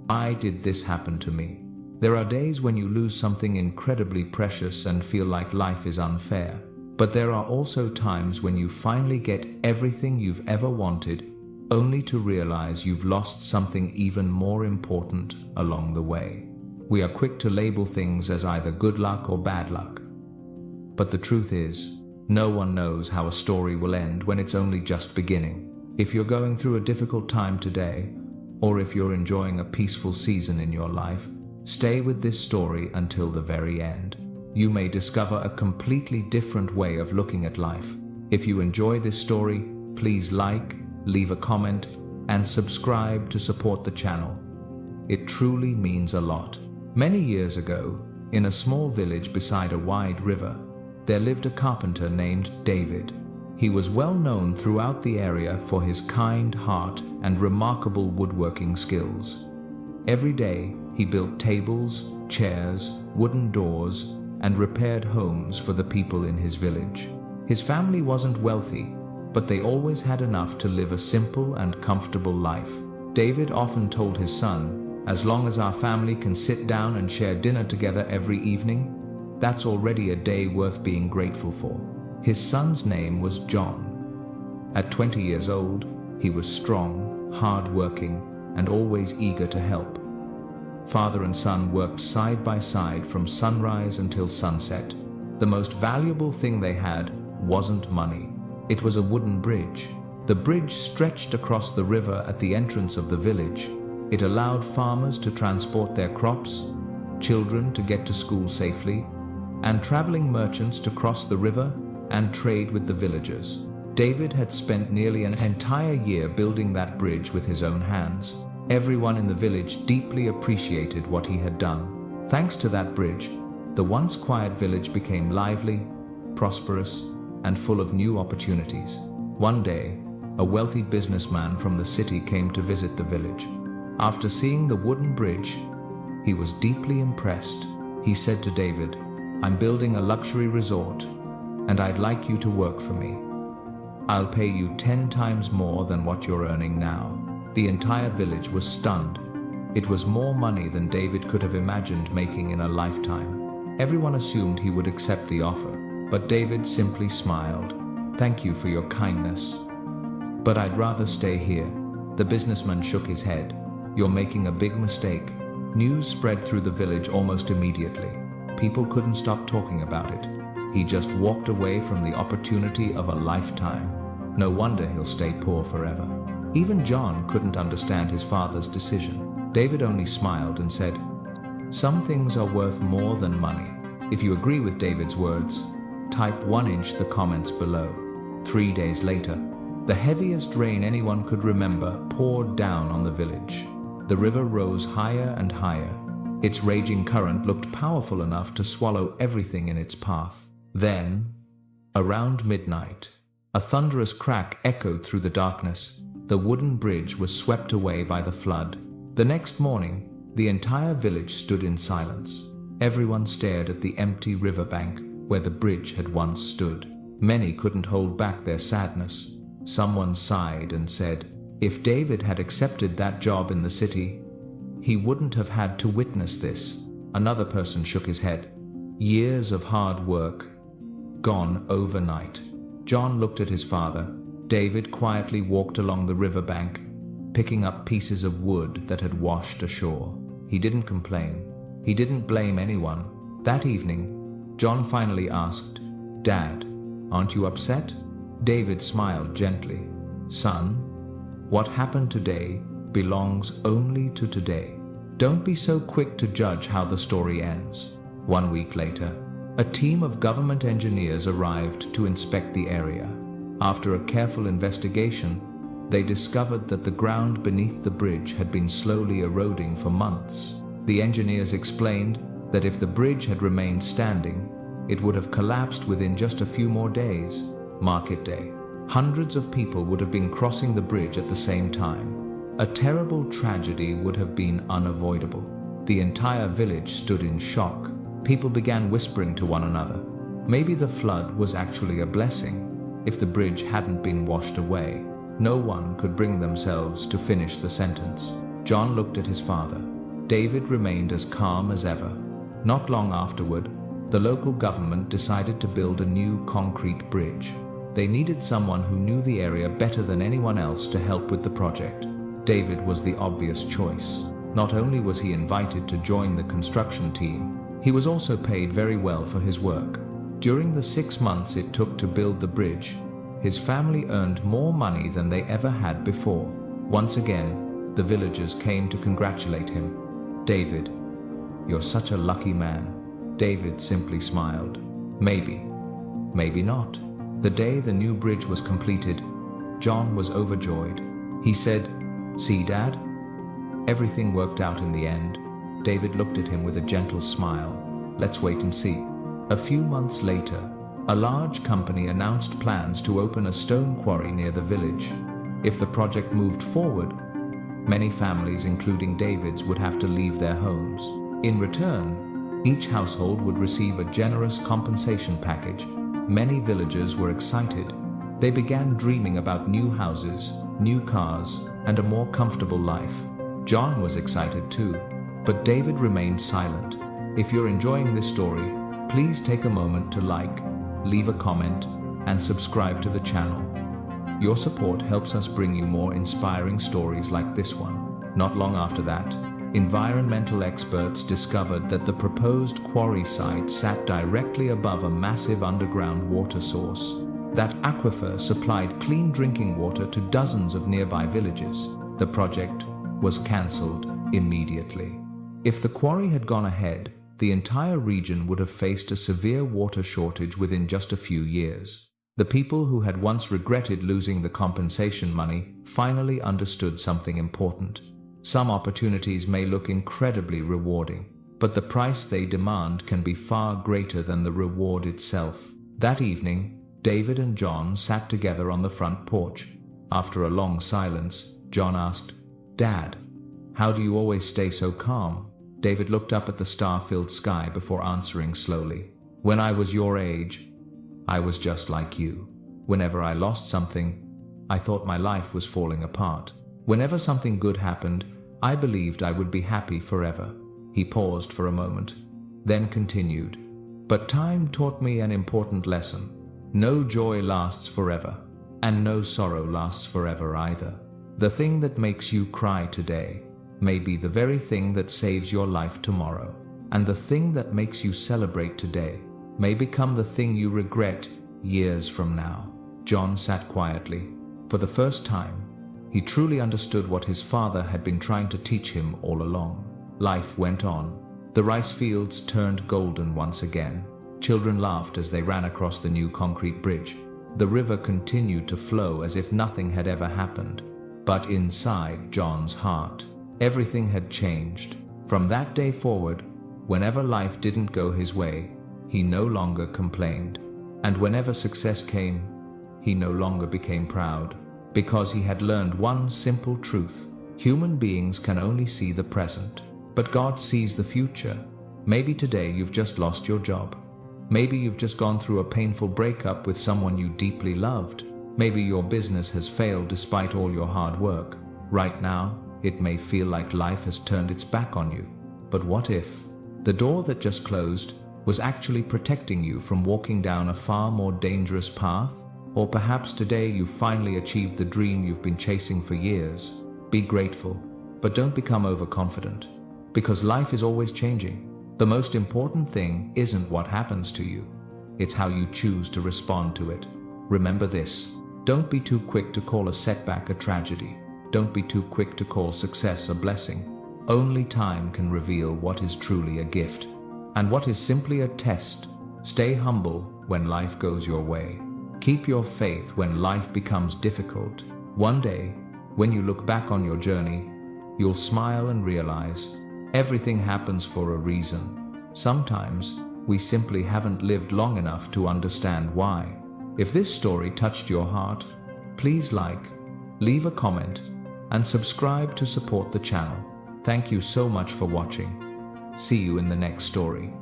Why did this happen to me? There are days when you lose something incredibly precious and feel like life is unfair. But there are also times when you finally get everything you've ever wanted, only to realize you've lost something even more important along the way. We are quick to label things as either good luck or bad luck. But the truth is, no one knows how a story will end when it's only just beginning. If you're going through a difficult time today, or if you're enjoying a peaceful season in your life, stay with this story until the very end. You may discover a completely different way of looking at life. If you enjoy this story, please like, leave a comment, and subscribe to support the channel. It truly means a lot. Many years ago, in a small village beside a wide river, there lived a carpenter named David. He was well known throughout the area for his kind heart and remarkable woodworking skills. Every day, he built tables, chairs, wooden doors, and repaired homes for the people in his village. His family wasn't wealthy, but they always had enough to live a simple and comfortable life. David often told his son, "As long as our family can sit down and share dinner together every evening, that's already a day worth being grateful for." His son's name was John. At 20 years old, he was strong, hard-working, and always eager to help. Father and son worked side by side from sunrise until sunset. The most valuable thing they had wasn't money. It was a wooden bridge. The bridge stretched across the river at the entrance of the village. It allowed farmers to transport their crops, children to get to school safely, and traveling merchants to cross the river and trade with the villagers. David had spent nearly an entire year building that bridge with his own hands. Everyone in the village deeply appreciated what he had done. Thanks to that bridge, the once quiet village became lively, prosperous, and full of new opportunities. One day, a wealthy businessman from the city came to visit the village. After seeing the wooden bridge, he was deeply impressed. He said to David, "I'm building a luxury resort, and I'd like you to work for me. I'll pay you 10 times more than what you're earning now." The entire village was stunned. It was more money than David could have imagined making in a lifetime. Everyone assumed he would accept the offer, but David simply smiled. "Thank you for your kindness, but I'd rather stay here." The businessman shook his head. "You're making a big mistake." News spread through the village almost immediately. People couldn't stop talking about it. He just walked away from the opportunity of a lifetime. No wonder he'll stay poor forever. Even John couldn't understand his father's decision. David only smiled and said, "Some things are worth more than money." If you agree with David's words, type 1 in the comments below. 3 days later, the heaviest rain anyone could remember poured down on the village. The river rose higher and higher. Its raging current looked powerful enough to swallow everything in its path. Then, around midnight, a thunderous crack echoed through the darkness. The wooden bridge was swept away by the flood. The next morning, the entire village stood in silence. Everyone stared at the empty riverbank where the bridge had once stood. Many couldn't hold back their sadness. Someone sighed and said, "If David had accepted that job in the city, he wouldn't have had to witness this." Another person shook his head. Years of hard work, gone overnight. John looked at his father. David quietly walked along the riverbank, picking up pieces of wood that had washed ashore. He didn't complain. He didn't blame anyone. That evening, John finally asked, "Dad, aren't you upset?" David smiled gently. "Son, what happened today belongs only to today. Don't be so quick to judge how the story ends." 1 week later, a team of government engineers arrived to inspect the area. After a careful investigation, they discovered that the ground beneath the bridge had been slowly eroding for months. The engineers explained that if the bridge had remained standing, it would have collapsed within just a few more days. Market day. Hundreds of people would have been crossing the bridge at the same time. A terrible tragedy would have been unavoidable. The entire village stood in shock. People began whispering to one another. Maybe the flood was actually a blessing. If the bridge hadn't been washed away, no one could bring themselves to finish the sentence. John looked at his father. David remained as calm as ever. Not long afterward, the local government decided to build a new concrete bridge. They needed someone who knew the area better than anyone else to help with the project. David was the obvious choice. Not only was he invited to join the construction team, he was also paid very well for his work. During the 6 months it took to build the bridge, his family earned more money than they ever had before. Once again, the villagers came to congratulate him. "David, you're such a lucky man." David simply smiled. Maybe not. The day the new bridge was completed, John was overjoyed. He said, "See, Dad? Everything worked out in the end." David looked at him with a gentle smile. "Let's wait and see." A few months later, a large company announced plans to open a stone quarry near the village. If the project moved forward, many families, including David's, would have to leave their homes. In return, each household would receive a generous compensation package. Many villagers were excited. They began dreaming about new houses, new cars, and a more comfortable life. John was excited too, but David remained silent. If you're enjoying this story, please take a moment to like, leave a comment, and subscribe to the channel. Your support helps us bring you more inspiring stories like this one. Not long after that, environmental experts discovered that the proposed quarry site sat directly above a massive underground water source. That aquifer supplied clean drinking water to dozens of nearby villages. The project was cancelled immediately. If the quarry had gone ahead, the entire region would have faced a severe water shortage within just a few years. The people who had once regretted losing the compensation money finally understood something important. Some opportunities may look incredibly rewarding, but the price they demand can be far greater than the reward itself. That evening, David and John sat together on the front porch. After a long silence, John asked, "Dad, how do you always stay so calm?" David looked up at the star-filled sky before answering slowly. "When I was your age, I was just like you. Whenever I lost something, I thought my life was falling apart. Whenever something good happened, I believed I would be happy forever." He paused for a moment, then continued, "But time taught me an important lesson. No joy lasts forever, and no sorrow lasts forever either. The thing that makes you cry today may be the very thing that saves your life tomorrow, and the thing that makes you celebrate today may become the thing you regret years from now." John sat quietly. For the first time, he truly understood what his father had been trying to teach him all along. Life went on. The rice fields turned golden once again. Children laughed as they ran across the new concrete bridge. The river continued to flow as if nothing had ever happened. But inside John's heart, everything had changed. From that day forward, whenever life didn't go his way, he no longer complained. And whenever success came, he no longer became proud. Because he had learned one simple truth: human beings can only see the present, but God sees the future. Maybe today you've just lost your job. Maybe you've just gone through a painful breakup with someone you deeply loved. Maybe your business has failed despite all your hard work. Right now, it may feel like life has turned its back on you. But what if the door that just closed was actually protecting you from walking down a far more dangerous path? Or perhaps today you finally achieved the dream you've been chasing for years. Be grateful, but don't become overconfident, because life is always changing. The most important thing isn't what happens to you, it's how you choose to respond to it. Remember this: don't be too quick to call a setback a tragedy. Don't be too quick to call success a blessing. Only time can reveal what is truly a gift, and what is simply a test. Stay humble when life goes your way. Keep your faith when life becomes difficult. One day, when you look back on your journey, you'll smile and realize everything happens for a reason. Sometimes, we simply haven't lived long enough to understand why. If this story touched your heart, please like, leave a comment, and subscribe to support the channel. Thank you so much for watching. See you in the next story.